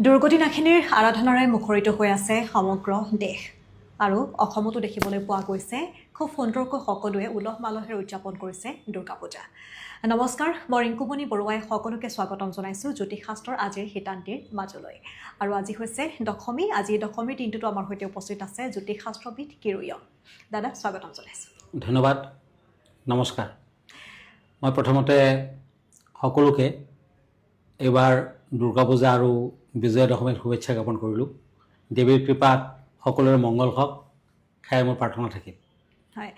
দুৰ্গতিনাশিনীৰ আৰাধনাৰে মুখৰিত হৈ আছে সমগ্ৰ দেশ আৰু অসমতো দেখিবলৈ পোৱা গৈছে খুব সুন্দৰকৈ সকলোৱে উলহ মালহেৰে উদযাপন কৰিছে দুৰ্গা পূজা। নমস্কাৰ, মই ৰিংকুমণি বৰুৱাই সকলোকে স্বাগতম জনাইছোঁ জ্যোতিষশাস্ত্ৰৰ আজিৰ হিতান্তিৰ মাজলৈ। আৰু আজি হৈছে দশমী। আজি দশমীৰ দিনটোতো আমাৰ সৈতে উপস্থিত আছে জ্যোতিষশাস্ত্ৰবিদ কিৰুয়ম। দাদা, স্বাগতম জনাইছোঁ। ধন্যবাদ, নমস্কাৰ। মই প্ৰথমতে সকলোকে এইবাৰ দুৰ্গা পূজা আৰু বিজয়া দশমীৰ শুভেচ্ছা জ্ঞাপন কৰিলোঁ। দেৱীৰ কৃপাত সকলোৰে মংগল হওক, সেয়াই মোৰ প্ৰাৰ্থনা থাকিল। হয়,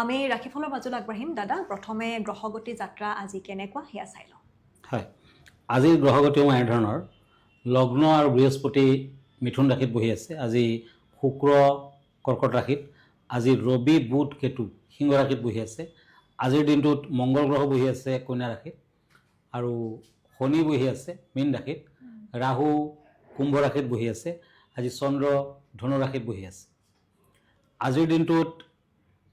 আমি ৰাশিফলৰ মাজলৈ আগবাঢ়িম। দাদা, প্ৰথমে গ্ৰহগতি যাত্ৰা আজি কেনেকুৱা সেয়া চাই লওঁ। হয়, আজিৰ গ্ৰহগতিও এনেধৰণৰ। লগ্ন আৰু বৃহস্পতি মিথুন ৰাশিত বহি আছে। আজি শুক্ৰ কৰ্কট ৰাশিত, আজি ৰবি বুধ কেতু সিংহ ৰাশিত বহি আছে। আজিৰ দিনটোত মংগল গ্ৰহ বহি আছে কন্যা ৰাশিত আৰু শনি বহি আছে মীন ৰাশিত, ৰাহু কুম্ভ ৰাশিত বহি আছে। আজি চন্দ্ৰ ধনু ৰাশিত বহি আছে। আজিৰ দিনটোত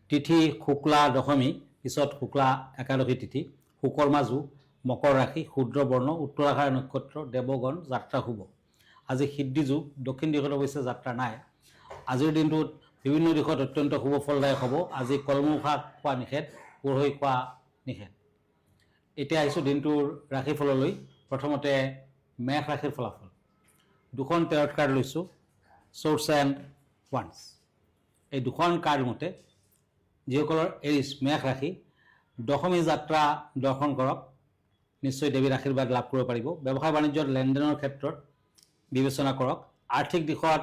তিথি শুক্লা দশমী, পিছত শুক্লা একাদশী তিথি, সুকৰ্মা যোগ, মকৰ ৰাশি, ক্ষুদ্ৰ বৰ্ণ, উত্তৰাষাৰ নক্ষত্ৰ, দেৱগণ, যাত্ৰা শুভ। আজি সিদ্ধি যোগ, দক্ষিণ দিশত অৱশ্যে যাত্ৰা নাই। আজিৰ দিনটোত বিভিন্ন দিশত অত্যন্ত শুভ ফলদায়ক হ'ব। আজি কলমৌ শাক খোৱা নিষেধ, উৰহৈ খোৱা নিষেধ। এতিয়া আহিছোঁ দিনটোৰ ৰাশিফললৈ। প্ৰথমতে মেষ ৰাশিৰ ফলাফল। দুখন টেৰট কাৰ্ড লৈছোঁ, চ'ৰ্টছ এণ্ড ওৱান্স। এই দুখন কাৰ্ড মতে যিসকলৰ এৰিছ মেষ ৰাশি, দশমী যাত্ৰা দৰ্শন কৰক, নিশ্চয় দেৱীৰ আশীৰ্বাদ লাভ কৰিব পাৰিব। ব্যৱসায় বাণিজ্যত লেনদেনৰ ক্ষেত্ৰত বিবেচনা কৰক। আৰ্থিক দিশত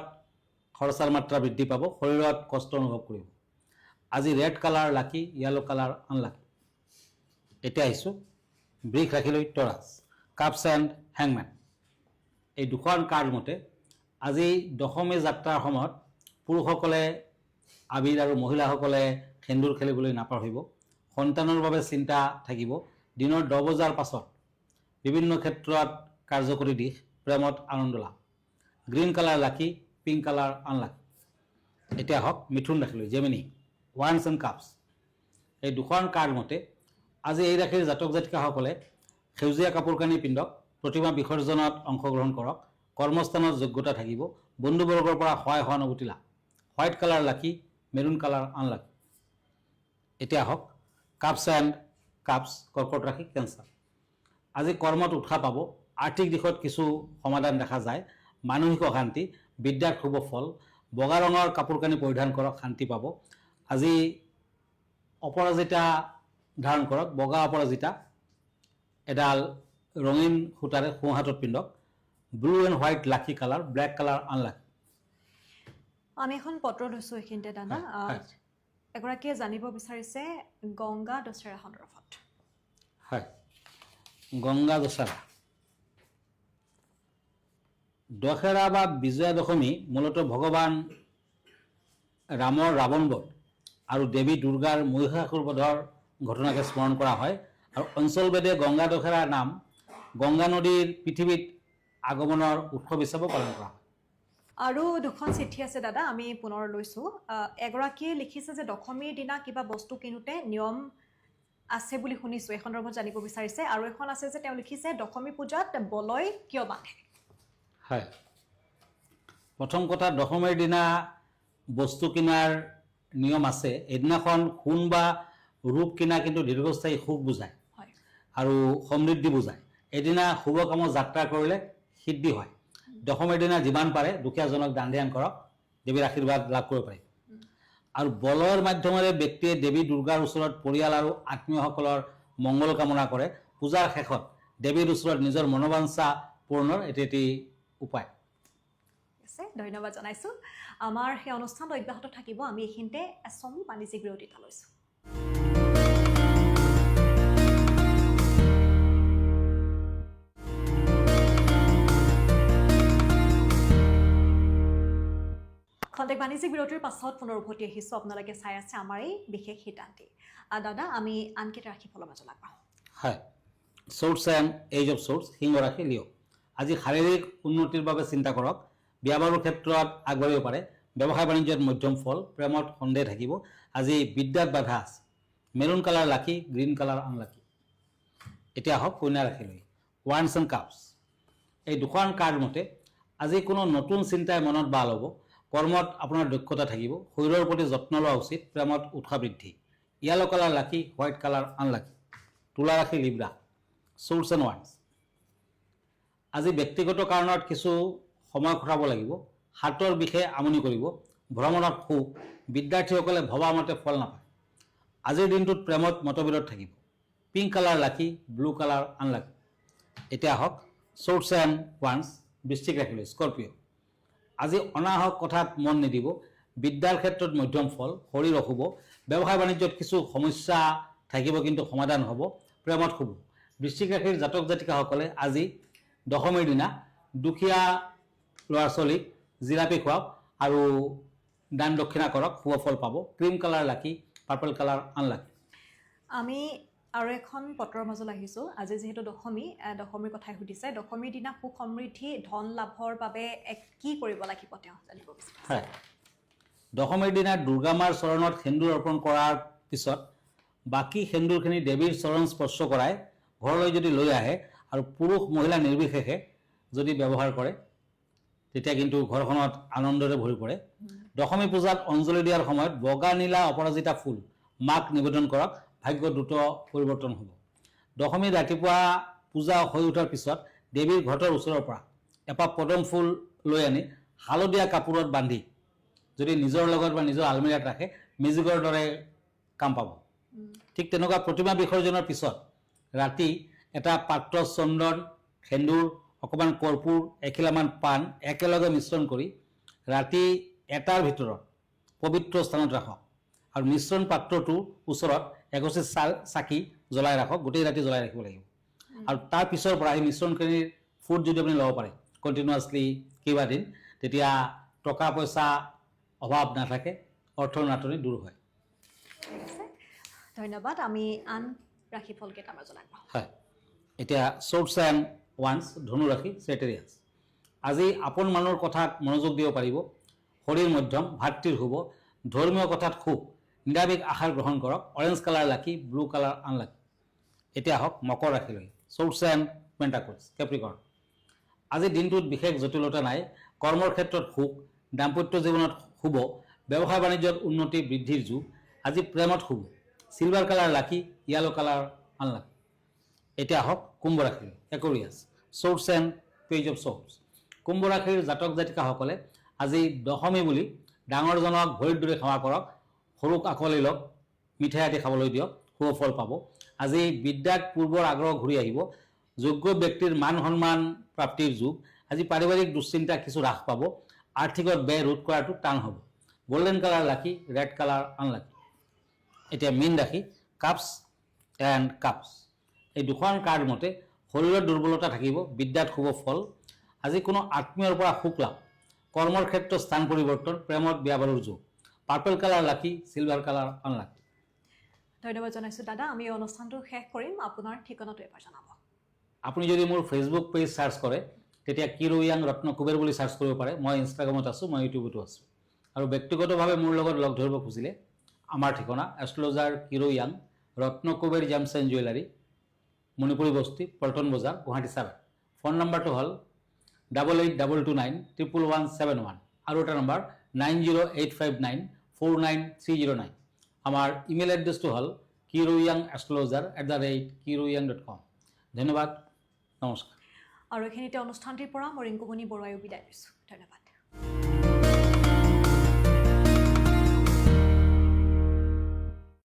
খৰচাৰ মাত্ৰা বৃদ্ধি পাব, শৰীৰত কষ্ট অনুভৱ কৰিব। আজি red colour lucky, yellow colour unlucky. এতিয়া আহিছোঁ বৃষ ৰাশিলৈ, টৰাছ, কাপছ এণ্ড হেংমেন। এই দুখন কাৰ্ড মতে আজি দশমী যাত্ৰাৰ সময়ত পুৰুষসকলে আবিৰ আৰু মহিলাসকলে সেন্দুৰ খেলিবলৈ নাপাহৰিব। সন্তানৰ বাবে চিন্তা থাকিব। দিনৰ 10 বজাৰ পাছত বিভিন্ন ক্ষেত্ৰত কাৰ্যকৰী দিশ, প্ৰেমত আনন্দ লাভ। গ্ৰীণ কালাৰ লাকি, পিংক কালাৰ আনলাকি। এতিয়া হওক মিথুন ৰাশিলৈ, জেমিনি, ওৱান্স এণ্ড কাপছ। এই দুখন কাৰ্ড মতে আজি এই ৰাশিৰ জাতক জাতিকাসকলে সেউজীয়া কাপোৰ কানি পিন্ধক, প্ৰতিমা বিসৰ্জনত অংশগ্ৰহণ কৰক, কৰ্মস্থানত যোগ্যতা থাকিব, বন্ধুবৰ্গৰ পৰা সহায় সহানুভূতি লাভ। হোৱাইট কালাৰ লাকি, মেৰুণ কালাৰ আনলাকি। এতিয়া হওক কাপছ এণ্ড কাপছ, কৰ্কট ৰাশি, কেঞ্চাৰ। আজি কৰ্মত উৎসাহ পাব, আৰ্থিক দিশত কিছু সমাধান দেখা যায়, মানসিক অশান্তি, বিদ্যাত শুভ ফল। বগা ৰঙৰ কাপোৰ কানি পৰিধান কৰক, শান্তি পাব। আজি অপৰাজিতা ধাৰণ কৰক, বগা অপৰাজিতা এডাল ৰঙীন সূতাৰে সোঁ হাতত পিন্ধক। Blue and white lucky colour, black colour unlucky. আমি এখন পত্ৰ লৈছোঁ এইখিনিতে দাদা। এগৰাকীয়ে জানিব বিচাৰিছে গংগা দশেৰা সন্দৰ্ভত। হয়, গংগা দশেৰা। দশেৰা বা বিজয়া দশমী মূলতঃ ভগৱান ৰামৰ ৰাৱণ বধ আৰু দেৱী দুৰ্গাৰ মহিষাসুৰ বধৰ ঘটনাকে স্মৰণ কৰা হয়। আৰু অঞ্চলভেদে গংগা দশেৰাৰ নাম গংগা নদীৰ পৃথিৱীত আগমনৰ উৎসৱ হিচাপে পালন কৰা হয়। আৰু দুখন চিঠি আছে দাদা, আমি পুনৰ লৈছোঁ। এগৰাকীয়ে লিখিছে যে দশমীৰ দিনা কিবা বস্তু কিনোতে নিয়ম আছে বুলি শুনিছোঁ, এই সন্দৰ্ভত জানিব বিচাৰিছে। আৰু এখন আছে যে তেওঁ লিখিছে দশমী পূজাত বলয় কিয় বান্ধে। হয়, প্ৰথম কথা, দশমীৰ দিনা বস্তু কিনাৰ নিয়ম আছে। এদিনাখন সোণ বা ৰূপ কিনা কিন্তু দীৰ্ঘস্থায়ী সুখ বুজায় আৰু সমৃদ্ধি বুজায়। এদিনা শুভ কামত যাত্ৰা কৰিলে সিদ্ধি হয়। দশমীৰ দিনা যিমান পাৰে দুখীয়াজনক দান ধ্যান কৰক, দেৱীৰ আশীৰ্বাদ লাভ কৰিব পাৰিব। আৰু বলয়ৰ মাধ্যমেৰে ব্যক্তিয়ে দেৱী দুৰ্গাৰ ওচৰত পৰিয়াল আৰু আত্মীয়সকলৰ মংগল কামনা কৰে। পূজাৰ শেষত দেৱীৰ ওচৰত নিজৰ মনোবাঞ্ছা পূৰণৰ এটি উপায়। ধন্যবাদ জনাইছোঁ। আমাৰ সেই অনুষ্ঠান অব্যাহত থাকিব। আমি এইখিনিতে এচম বাণিজ্যিক বিৰতি এটা লৈছোঁ। খন্তেক বাণিজ্যিক বিৰতিৰ পাছত পুনৰ উভতি আহিছোঁ। আপোনালোকে চাই আছে আমাৰ এই বিশেষ সিদ্ধান্তি। দাদা, আমি আনকেইটা ৰাশিফলৰ মাজলৈ আগবাঢ়োঁ। হয়, চ'ৰ্টছ এণ্ড এজ অফ চ'ৰ্টছ, সিংহ ৰাশি, লিঅ'। আজি শাৰীৰিক উন্নতিৰ বাবে চিন্তা কৰক, বিয়া বাৰুৰ ক্ষেত্ৰত আগবাঢ়িব পাৰে। ব্যৱসায় বাণিজ্যত মধ্যম ফল, প্ৰেমত সন্দেহ থাকিব। আজি বিদ্যাত বাধা আছে। মেৰুণ কালাৰ লাকি, গ্ৰীণ কালাৰ আনলাকি। এতিয়া হওক কন্যা ৰাশিলৈ, ওৱান্স এণ্ড কাপছ। এই দুখন কাৰ্ড মতে আজি কোনো নতুন চিন্তাই মনত বাল হ'ব, কৰ্মত আপোনাৰ দক্ষতা থাকিব, শৰীৰৰ প্ৰতি যত্ন লোৱা উচিত, প্ৰেমত উৎসাহ বৃদ্ধি। য়েলো কালাৰ লাকি, হোৱাইট কালাৰ আনলাকি। তুলা ৰাশি লিব্ৰা, সোৰ্স এণ্ড ওৱান্স। আজি ব্যক্তিগত কাৰণত কিছু সময় খটাব লাগিব, হাতৰ বিষে আমনি কৰিব, ভ্ৰমণত সুখ, বিদ্যাৰ্থীসকলে ভবা মতে ফল নাপায়। আজিৰ দিনটোত প্ৰেমত মতবিৰোধ থাকিব। পিংক কালাৰ লাকি, ব্লু কালাৰ আনলাকি। এতিয়া আহক সোৰ্স এণ্ড ওৱান্স, বৃশ্চিক ৰাশিলৈ, স্কৰ্পিঅ'। আজি অনাহক কথাত মন নিদিব, বিদ্যাৰ ক্ষেত্ৰত মধ্যম ফল, শৰীৰ অশুভ, ব্যৱসায় বাণিজ্যত কিছু সমস্যা থাকিব কিন্তু সমাধান হ'ব, প্ৰেমত শুভ। বৃশ্চিক ৰাশিৰ জাতক জাতিকাসকলে আজি দশমীৰ দিনা দুখীয়া ল'ৰা ছোৱালীক জিলাপি খুৱাওক আৰু দান দক্ষিণা কৰক, শুভ ফল পাব। ক্ৰীম কালাৰ লাকি, পাৰ্পল কালাৰ আনলাকি। আমি আৰু এখন পত্ৰৰ মাজলৈ আহিছোঁ। আজি যিহেতু দশমীৰ কথাই সুধিছে, দশমীৰ দিনা সুখ সমৃদ্ধি ধন লাভৰ বাবে কি কৰিব লাগিব তেওঁ জানিব বিচাৰিছে। হয়, দশমীৰ দিনা দুৰ্গা মাৰ চৰণত সেন্দুৰ অৰ্পণ কৰাৰ পিছত বাকী সেন্দুৰখিনি দেৱীৰ চৰণ স্পৰ্শ কৰাই ঘৰলৈ যদি লৈ আহে আৰু পুৰুষ মহিলা নিৰ্বিশেষে যদি ব্যৱহাৰ কৰে তেতিয়া কিন্তু ঘৰখনত আনন্দৰে ভৰি পৰে। দশমী পূজাত অঞ্জলি দিয়াৰ সময়ত বগা নীলা অপৰাজিতা ফুল মাক নিবেদন কৰক, ভাগ্য দ্ৰুত পৰিৱৰ্তন হ'ব। দশমীৰ ৰাতিপুৱা পূজা হৈ উঠাৰ পিছত দেৱীৰ ঘটৰ ওচৰৰ পৰা এপাহ পদম ফুল লৈ আনি হালধীয়া কাপোৰত বান্ধি যদি নিজৰ লগত বা নিজৰ আলমিৰাত ৰাখে, মেজিকৰ দৰে কাম পাব। ঠিক তেনেকুৱা প্ৰতিমা বিসৰ্জনৰ পিছত ৰাতি এটা পাত্ৰ চন্দন, সেন্দুৰ, অকণমান কৰ্পূৰ, এখিলামান পাণ একেলগে মিশ্ৰণ কৰি ৰাতি এটাৰ ভিতৰত পবিত্ৰ স্থানত ৰাখক আৰু মিশ্ৰণ পাত্ৰটোৰ ওচৰত এগছি চাকি জ্বলাই ৰাখক, গোটেই ৰাতি জ্বলাই ৰাখিব লাগিব। আৰু তাৰ পিছৰ পৰা এই মিশ্ৰণখিনিৰ ফুড যদি আপুনি ল'ব পাৰে কণ্টিনিউৱাছলি কেইবাদিন, তেতিয়া টকা পইচা অভাৱ নাথাকে, অৰ্থৰ নাটনি দূৰ হয়। ঠিক আছে, ধন্যবাদ। আমি আন ৰাশিফল কেইটামান জনাম। হয়, এতিয়া সোৰ্স এণ্ড ওৱান্স, ধনু ৰাশি, চেটেৰিয়াছ। আজি আপোন মানুহৰ কথাত মনোযোগ দিব পাৰিব, শৰীৰ মধ্যম, ভাতৃৰ শুভ, ধৰ্মীয় কথাত সুখ, নিৰামিষ আহাৰ গ্ৰহণ কৰক, অৰেঞ্জ কালাৰ লাকি, ব্লু কালাৰ আনলাকি। এতিয়া আহক মকৰ ৰাশিলৈ, সোৰ্স এণ্ড পেণ্টাকলছ, কেপ্ৰিকৰ্ণ। আজি দিনটোত বিশেষ জটিলতা নাই, কৰ্মৰ ক্ষেত্ৰত সুখ, দাম্পত্য জীৱনত শুভ, ব্যৱসায় বাণিজ্যত উন্নতি বৃদ্ধিৰ যুগ। আজি প্ৰেমত শুভ, silver colour lucky, yellow colour unlucky. এতিয়া আহক কুম্ভ ৰাশিলৈ, Aquarius, swords and page of swords. কুম্ভ ৰাশিৰ জাতক জাতিকাসকলে আজি দশমী বুলি ডাঙৰজনক ভৰিৰ দৰে সেৱা কৰক, সৰুক আঁকোৱালি লওক, মিঠাই আদি খাবলৈ দিয়ক, শুভ ফল পাব। আজি বিদ্যাত পূৰ্বৰ আগ্ৰহ ঘূৰি আহিব, যোগ্য ব্যক্তিৰ মান সন্মান প্ৰাপ্তিৰ যুগ। আজি পাৰিবাৰিক দুশ্চিন্তা কিছু হ্ৰাস পাব, আৰ্থিকত ব্যয় ৰোধ কৰাটো টান হ'ব। গোল্ডেন কালাৰ লাকি, ৰেড কালাৰ আনলাকি। এতিয়া মীন ৰাশি, কাপছ এণ্ড কাপছ। এই দুখন কাৰ্ড মতে শৰীৰত দুৰ্বলতা থাকিব, বিদ্যাত শুভ ফল। আজি কোনো আত্মীয়ৰ পৰা সুখ লাভ, কৰ্মৰ ক্ষেত্ৰত স্থান পৰিৱৰ্তন, প্ৰেমত বিয়া বাৰুৰ যুগ। পাৰ্পল কালাৰ লাকি, চিলভাৰ কালাৰ আনলাকি। ধন্যবাদ জনাইছোঁ দাদা। আমি এই অনুষ্ঠানটো শেষ কৰিম, আপোনাৰ ঠিকনাটো এবাৰ জনাব। আপুনি যদি মোৰ ফেচবুক পেজ চাৰ্চ কৰে তেতিয়া কিৰোয়াং ৰত্ন কুবেৰ বুলি চাৰ্চ কৰিব পাৰে। মই ইনষ্টাগ্ৰামত আছোঁ, মই ইউটিউবতো আছোঁ। আৰু ব্যক্তিগতভাৱে মোৰ লগত লগ ধৰিব খুজিলে আমাৰ ঠিকনা astrologer Kiroyang, Ratna Kuber gems and jewellery, Manipuri Basti, Paltan বজাৰ, গুৱাহাটী 7। ফোন নম্বৰটো হ'ল 8822911171 আৰু এটা নম্বৰ 9085949309। আমাৰ ইমেইল এড্ৰেছটো হ'ল kiroyangastrologer@kiroyang.com। ধন্যবাদ, নমস্কাৰ। আৰু এইখিনিতে অনুষ্ঠানটিৰ পৰা মই ৰিংকুমণি বৰুৱাইও বিদায় লৈছোঁ। ধন্যবাদ।